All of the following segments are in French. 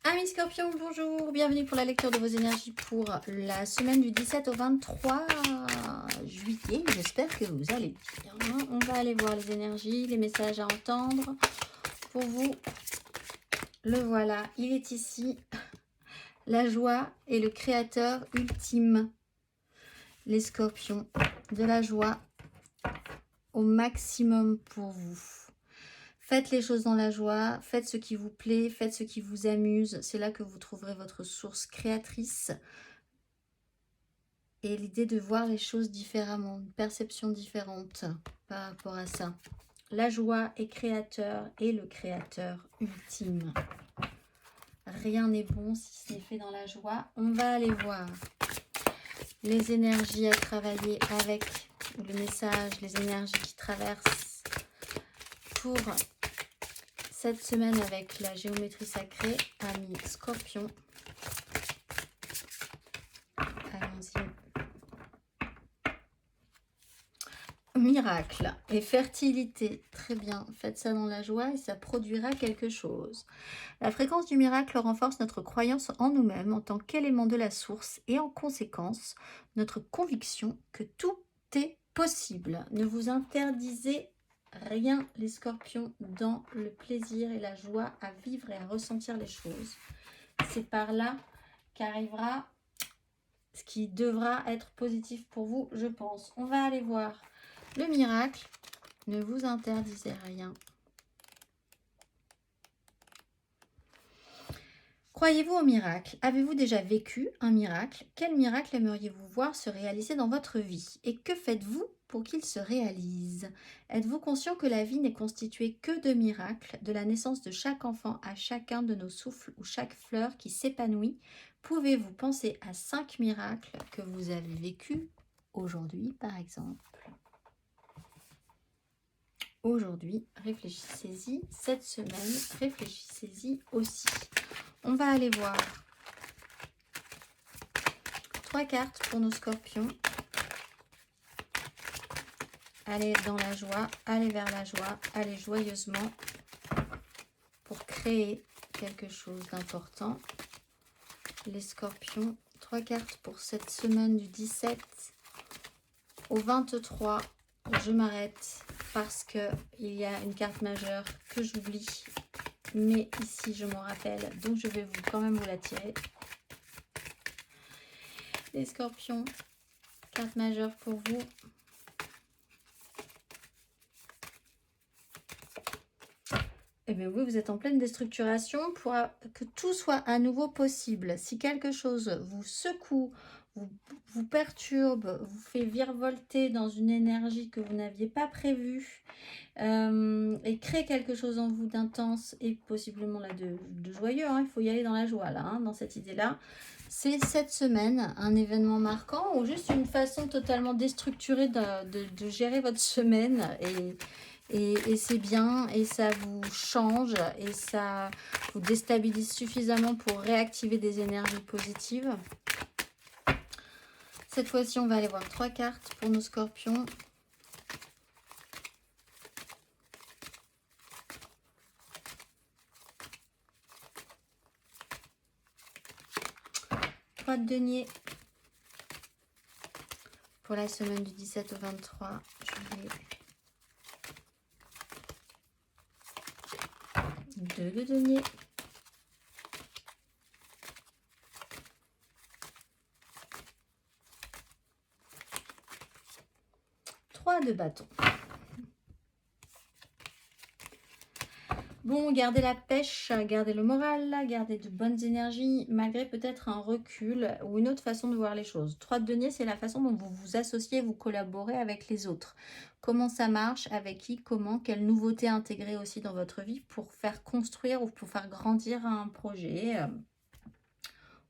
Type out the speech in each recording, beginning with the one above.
Amis Scorpion, bonjour, bienvenue pour la lecture de vos énergies pour la semaine du 17 au 23 juillet. J'espère que vous allez bien. On va aller voir les énergies, les messages à entendre. Pour vous, le voilà, il est ici. La joie est le créateur ultime. Les Scorpions, de la joie au maximum pour vous. Faites les choses dans la joie, faites ce qui vous plaît, faites ce qui vous amuse. C'est là que vous trouverez votre source créatrice. Et l'idée de voir les choses différemment, une perception différente par rapport à ça. La joie est créateur et le créateur ultime. Rien n'est bon si ce n'est fait dans la joie. On va aller voir les énergies à travailler avec, ou le message, les énergies qui traversent pour cette semaine avec la géométrie sacrée, amis Scorpion. Allons-y. Miracle et fertilité, très bien, faites ça dans la joie et ça produira quelque chose. La fréquence du miracle renforce notre croyance en nous-mêmes en tant qu'élément de la source et en conséquence, notre conviction que tout est possible. Ne vous interdisez rien les Scorpions dans le plaisir et la joie à vivre et à ressentir les choses. C'est par là qu'arrivera ce qui devra être positif pour vous, je pense. On va aller voir le miracle. Ne vous interdisez rien. Croyez-vous au miracle? Avez-vous déjà vécu un miracle? Quel miracle aimeriez-vous voir se réaliser dans votre vie? Et que faites-vous pour qu'il se réalise? Êtes-vous conscient que la vie n'est constituée que de miracles, de la naissance de chaque enfant à chacun de nos souffles ou chaque fleur qui s'épanouit? Pouvez-vous penser à 5 miracles que vous avez vécus aujourd'hui, par exemple? Aujourd'hui, réfléchissez-y. Cette semaine, réfléchissez-y aussi. On va aller voir 3 cartes pour nos Scorpions. Allez dans la joie, allez vers la joie, allez joyeusement pour créer quelque chose d'important. Les Scorpions, 3 cartes pour cette semaine du 17 au 23. Je m'arrête parce qu'il y a une carte majeure que j'oublie. Mais ici, je m'en rappelle. Donc, je vais quand même vous la tirer. Les Scorpions, carte majeure pour vous. Eh bien oui, vous êtes en pleine déstructuration pour que tout soit à nouveau possible. Si quelque chose vous secoue, vous perturbe, vous fait virevolter dans une énergie que vous n'aviez pas prévue et crée quelque chose en vous d'intense et possiblement là de joyeux, hein, il faut y aller dans la joie là, hein, dans cette idée-là. C'est cette semaine un événement marquant ou juste une façon totalement déstructurée de gérer votre semaine et c'est bien, et ça vous change, et ça vous déstabilise suffisamment pour réactiver des énergies positives. Cette fois-ci, on va aller voir 3 cartes pour nos Scorpions. Trois de denier pour la semaine du 17 au 23 juillet. 2 de denier. 3 de bâton. Bon, gardez la pêche, gardez le moral, gardez de bonnes énergies, malgré peut-être un recul ou une autre façon de voir les choses. 3 de denier, c'est la façon dont vous vous associez, vous collaborez avec les autres. Comment ça marche, avec qui, comment, quelle nouveauté intégrer aussi dans votre vie pour faire construire ou pour faire grandir un projet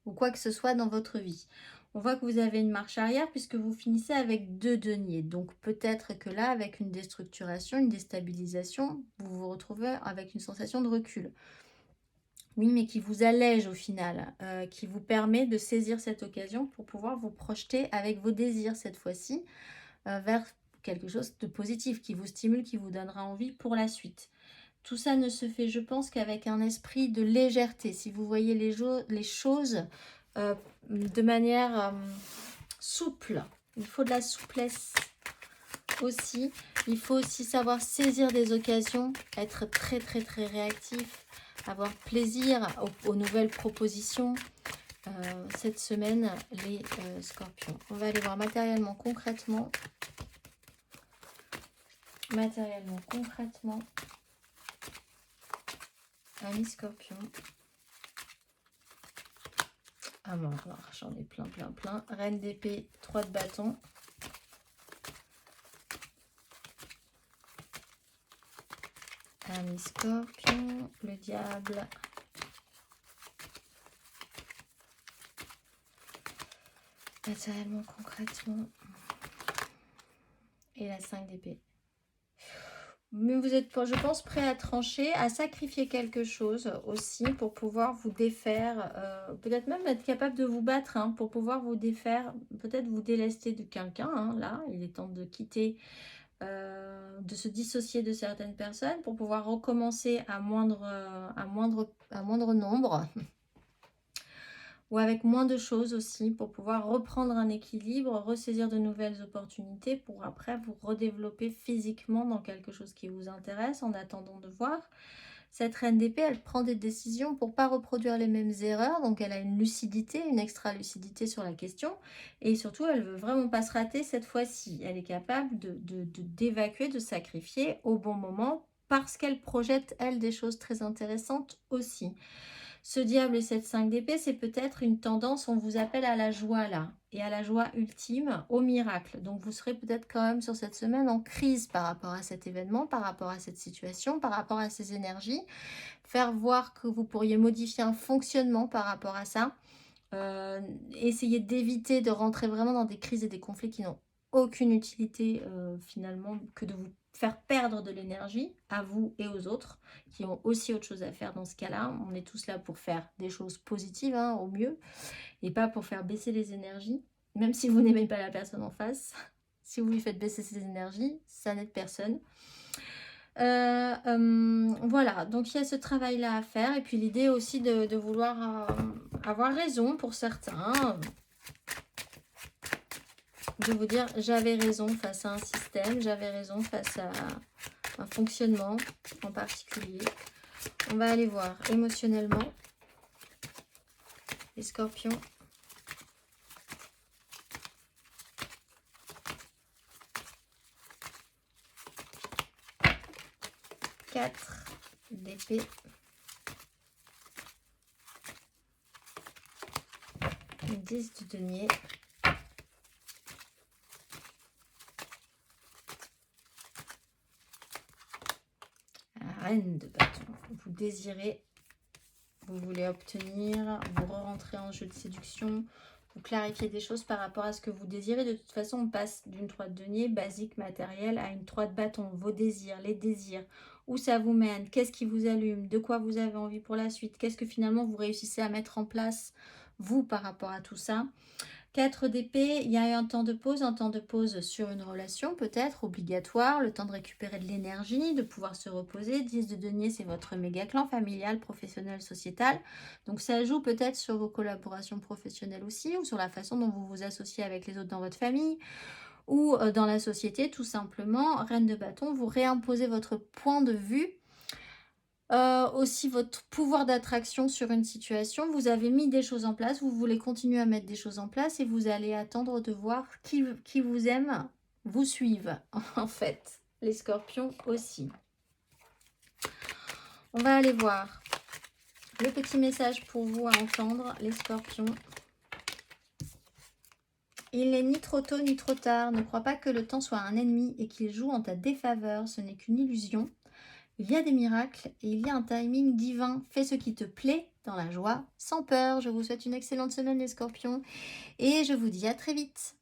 ou quoi que ce soit dans votre vie. On voit que vous avez une marche arrière puisque vous finissez avec 2 deniers. Donc peut-être que là, avec une déstructuration, une déstabilisation, vous vous retrouvez avec une sensation de recul. Oui, mais qui vous allège au final, qui vous permet de saisir cette occasion pour pouvoir vous projeter avec vos désirs cette fois-ci vers quelque chose de positif, qui vous stimule, qui vous donnera envie pour la suite. Tout ça ne se fait, je pense, qu'avec un esprit de légèreté. Si vous voyez les choses de manière souple, il faut de la souplesse aussi. Il faut aussi savoir saisir des occasions, être très très très réactif, avoir plaisir aux nouvelles propositions. Cette semaine, les scorpions. On va aller voir matériellement, concrètement. Matériellement, concrètement. Amis scorpion. Ah bon, j'en ai plein, plein, plein. Reine d'épée, 3 de bâton. Amis scorpion, le diable. Matériellement, concrètement. Et la 5 d'épée. Mais vous êtes, je pense, prêt à trancher, à sacrifier quelque chose aussi pour pouvoir vous défaire. Peut-être même être capable de vous battre hein, pour pouvoir vous défaire. Peut-être vous délester de quelqu'un. Hein, là, il est temps de quitter, de se dissocier de certaines personnes pour pouvoir recommencer à moindre nombre. Ou avec moins de choses aussi, pour pouvoir reprendre un équilibre, ressaisir de nouvelles opportunités, pour après vous redévelopper physiquement dans quelque chose qui vous intéresse, en attendant de voir. Cette reine d'épée, elle prend des décisions pour ne pas reproduire les mêmes erreurs, donc elle a une lucidité, une extra-lucidité sur la question, et surtout, elle veut vraiment pas se rater cette fois-ci. Elle est capable d'évacuer, de sacrifier au bon moment, parce qu'elle projette, elle, des choses très intéressantes aussi. Ce diable et cette 5 d'épée, c'est peut-être une tendance, on vous appelle à la joie là, et à la joie ultime, au miracle. Donc vous serez peut-être quand même sur cette semaine en crise par rapport à cet événement, par rapport à cette situation, par rapport à ces énergies. Faire voir que vous pourriez modifier un fonctionnement par rapport à ça. Essayer d'éviter de rentrer vraiment dans des crises et des conflits qui n'ont aucune utilité finalement que de vous faire perdre de l'énergie à vous et aux autres qui ont aussi autre chose à faire dans ce cas-là. On est tous là pour faire des choses positives hein, au mieux et pas pour faire baisser les énergies, même si vous n'aimez pas la personne en face. Si vous lui faites baisser ses énergies, ça n'aide personne. Voilà, donc il y a ce travail-là à faire. Et puis l'idée aussi de vouloir avoir raison pour certains. De vous dire, j'avais raison face à un système, j'avais raison face à un fonctionnement en particulier. On va aller voir émotionnellement les scorpions. Quatre d'épée. 10 de denier. Reine de bâton. Vous désirez, vous voulez obtenir, vous rentrez en jeu de séduction, vous clarifiez des choses par rapport à ce que vous désirez. De toute façon, on passe d'une 3 de denier basique, matérielle, à une 3 de bâton. Vos désirs, les désirs, où ça vous mène, qu'est-ce qui vous allume, de quoi vous avez envie pour la suite, qu'est-ce que finalement vous réussissez à mettre en place, vous, par rapport à tout ça. 4 d'épée, il y a un temps de pause sur une relation peut-être obligatoire, le temps de récupérer de l'énergie, de pouvoir se reposer. 10 de denier, c'est votre méga clan familial, professionnel, sociétal. Donc ça joue peut-être sur vos collaborations professionnelles aussi, ou sur la façon dont vous vous associez avec les autres dans votre famille, ou dans la société tout simplement. Reine de bâton, vous réimposez votre point de vue. Aussi votre pouvoir d'attraction sur une situation. Vous avez mis des choses en place, vous voulez continuer à mettre des choses en place et vous allez attendre de voir qui vous aime, vous suivent en fait. Les scorpions aussi. On va aller voir le petit message pour vous à entendre, les scorpions. Il n'est ni trop tôt ni trop tard. Ne crois pas que le temps soit un ennemi et qu'il joue en ta défaveur. Ce n'est qu'une illusion. Il y a des miracles et il y a un timing divin. Fais ce qui te plaît dans la joie, sans peur. Je vous souhaite une excellente semaine les scorpions et je vous dis à très vite.